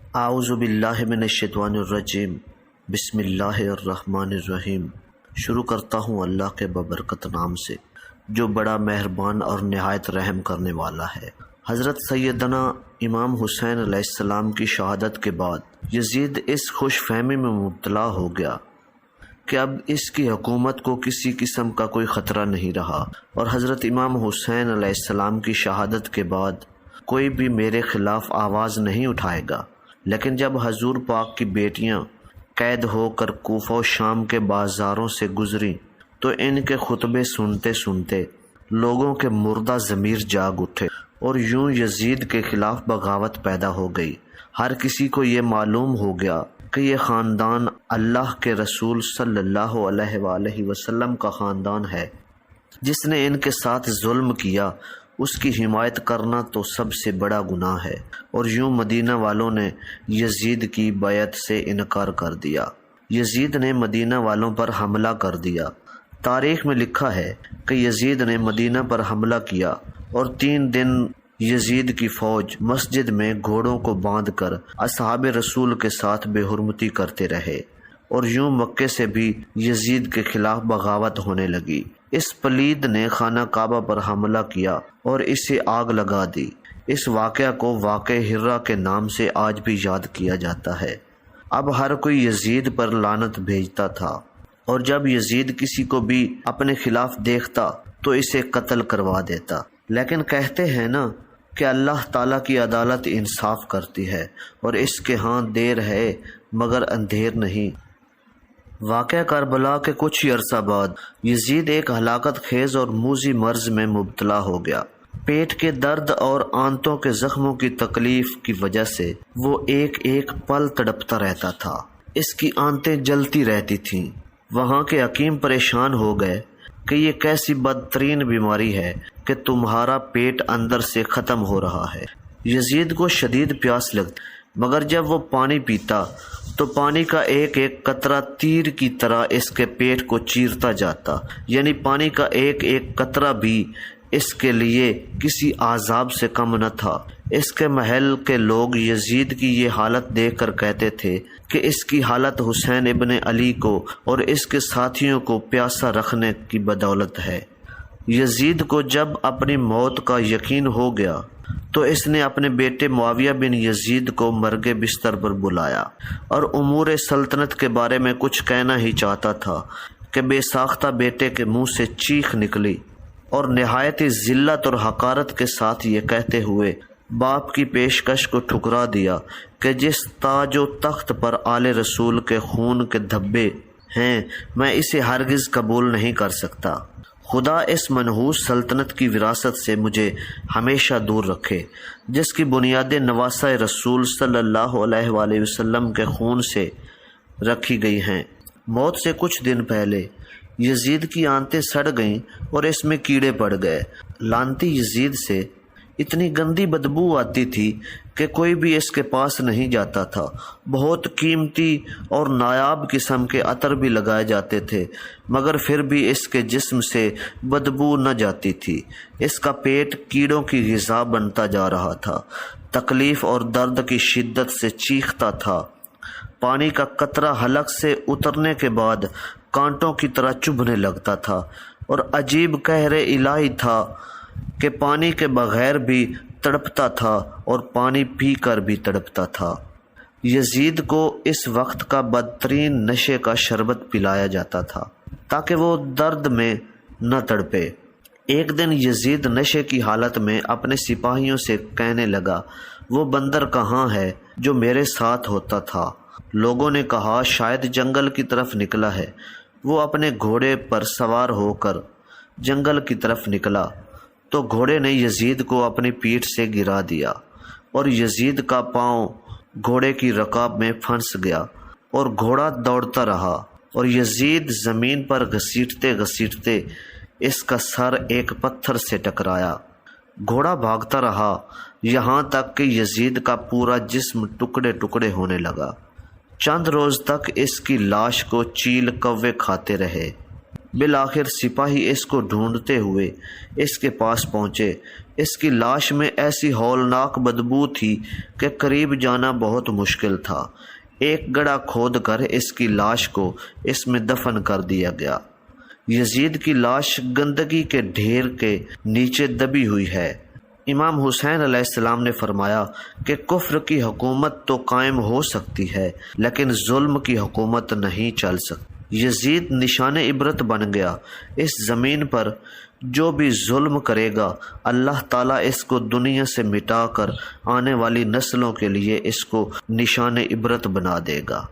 اعوذ باللہ من الشیطان الرجیم، بسم اللہ الرحمن الرحیم۔ شروع کرتا ہوں اللہ کے ببرکت نام سے جو بڑا مہربان اور نہایت رحم کرنے والا ہے۔ حضرت سیدنا امام حسین علیہ السلام کی شہادت کے بعد یزید اس خوش فہمی میں مبتلا ہو گیا کہ اب اس کی حکومت کو کسی قسم کا کوئی خطرہ نہیں رہا، اور حضرت امام حسین علیہ السلام کی شہادت کے بعد کوئی بھی میرے خلاف آواز نہیں اٹھائے گا۔ لیکن جب حضور پاک کی بیٹیاں قید ہو کر کوفہ و شام کے بازاروں سے گزریں تو ان کے خطبے سنتے سنتے لوگوں کے مردہ ضمیر جاگ اٹھے اور یوں یزید کے خلاف بغاوت پیدا ہو گئی۔ ہر کسی کو یہ معلوم ہو گیا کہ یہ خاندان اللہ کے رسول صلی اللہ علیہ وآلہ وسلم کا خاندان ہے۔ جس نے ان کے ساتھ ظلم کیا اس کی حمایت کرنا تو سب سے بڑا گناہ ہے، اور یوں مدینہ والوں نے یزید کی بیعت سے انکار کر دیا۔ یزید نے مدینہ والوں پر حملہ کر دیا۔ تاریخ میں لکھا ہے کہ یزید نے مدینہ پر حملہ کیا اور 3 دن یزید کی فوج مسجد میں گھوڑوں کو باندھ کر اصحاب رسول کے ساتھ بے حرمتی کرتے رہے، اور یوں مکے سے بھی یزید کے خلاف بغاوت ہونے لگی۔ اس پلید نے خانہ کعبہ پر حملہ کیا اور اسے آگ لگا دی۔ اس واقعہ کو واقعہ ہرہ کے نام سے آج بھی یاد کیا جاتا ہے۔ اب ہر کوئی یزید پر لعنت بھیجتا تھا، اور جب یزید کسی کو بھی اپنے خلاف دیکھتا تو اسے قتل کروا دیتا۔ لیکن کہتے ہیں نا کہ اللہ تعالیٰ کی عدالت انصاف کرتی ہے، اور اس کے ہاں دیر ہے مگر اندھیر نہیں۔ واقعہ کربلا کے کچھ ہی عرصہ بعد یزید ایک ہلاکت خیز اور موذی مرض میں مبتلا ہو گیا۔ پیٹ کے درد اور آنتوں کے زخموں کی تکلیف کی وجہ سے وہ ایک ایک پل تڑپتا رہتا تھا۔ اس کی آنتیں جلتی رہتی تھیں۔ وہاں کے حکیم پریشان ہو گئے کہ یہ کیسی بدترین بیماری ہے کہ تمہارا پیٹ اندر سے ختم ہو رہا ہے۔ یزید کو شدید پیاس لگتی، مگر جب وہ پانی پیتا تو پانی کا ایک ایک قطرہ تیر کی طرح اس کے پیٹ کو چیرتا جاتا، یعنی پانی کا ایک ایک قطرہ بھی اس کے لیے کسی عذاب سے کم نہ تھا۔ اس کے محل کے لوگ یزید کی یہ حالت دیکھ کر کہتے تھے کہ اس کی حالت حسین ابن علی کو اور اس کے ساتھیوں کو پیاسا رکھنے کی بدولت ہے۔ یزید کو جب اپنی موت کا یقین ہو گیا تو اس نے اپنے بیٹے معاویہ بن یزید کو مرگ بستر پر بلایا اور امور سلطنت کے بارے میں کچھ کہنا ہی چاہتا تھا کہ بے ساختہ بیٹے کے منہ سے چیخ نکلی، اور نہایت ذلت اور حقارت کے ساتھ یہ کہتے ہوئے باپ کی پیشکش کو ٹھکرا دیا کہ جس تاج و تخت پر آل رسول کے خون کے دھبے ہیں میں اسے ہرگز قبول نہیں کر سکتا۔ خدا اس منحوس سلطنت کی وراثت سے مجھے ہمیشہ دور رکھے جس کی بنیادیں نواسہ رسول صلی اللہ علیہ وآلہ وسلم کے خون سے رکھی گئی ہیں۔ موت سے کچھ دن پہلے یزید کی آنتیں سڑ گئیں اور اس میں کیڑے پڑ گئے۔ لعنتی یزید سے اتنی گندی بدبو آتی تھی کہ کوئی بھی اس کے پاس نہیں جاتا تھا۔ بہت قیمتی اور نایاب قسم کے عطر بھی لگائے جاتے تھے، مگر پھر بھی اس کے جسم سے بدبو نہ جاتی تھی۔ اس کا پیٹ کیڑوں کی غذا بنتا جا رہا تھا۔ تکلیف اور درد کی شدت سے چیختا تھا۔ پانی کا قطرہ حلق سے اترنے کے بعد کانٹوں کی طرح چبھنے لگتا تھا، اور عجیب قہر الہی تھا کہ پانی کے بغیر بھی تڑپتا تھا اور پانی پی کر بھی تڑپتا تھا۔ یزید کو اس وقت کا بدترین نشے کا شربت پلایا جاتا تھا تاکہ وہ درد میں نہ تڑپے۔ ایک دن یزید نشے کی حالت میں اپنے سپاہیوں سے کہنے لگا، وہ بندر کہاں ہے جو میرے ساتھ ہوتا تھا؟ لوگوں نے کہا شاید جنگل کی طرف نکلا ہے۔ وہ اپنے گھوڑے پر سوار ہو کر جنگل کی طرف نکلا تو گھوڑے نے یزید کو اپنی پیٹھ سے گرا دیا، اور یزید کا پاؤں گھوڑے کی رکاب میں پھنس گیا اور گھوڑا دوڑتا رہا، اور یزید زمین پر گھسیٹتے گھسیٹتے اس کا سر ایک پتھر سے ٹکرایا۔ گھوڑا بھاگتا رہا یہاں تک کہ یزید کا پورا جسم ٹکڑے ٹکڑے ہونے لگا۔ چند روز تک اس کی لاش کو چیل کوے کھاتے رہے۔ بالآخر سپاہی اس کو ڈھونڈتے ہوئے اس کے پاس پہنچے۔ اس کی لاش میں ایسی ہولناک بدبو تھی کہ قریب جانا بہت مشکل تھا۔ ایک گڑھا کھود کر اس کی لاش کو اس میں دفن کر دیا گیا۔ یزید کی لاش گندگی کے ڈھیر کے نیچے دبی ہوئی ہے۔ امام حسین علیہ السلام نے فرمایا کہ کفر کی حکومت تو قائم ہو سکتی ہے لیکن ظلم کی حکومت نہیں چل سکتی۔ یزید نشان عبرت بن گیا۔ اس زمین پر جو بھی ظلم کرے گا اللہ تعالیٰ اس کو دنیا سے مٹا کر آنے والی نسلوں کے لیے اس کو نشان عبرت بنا دے گا۔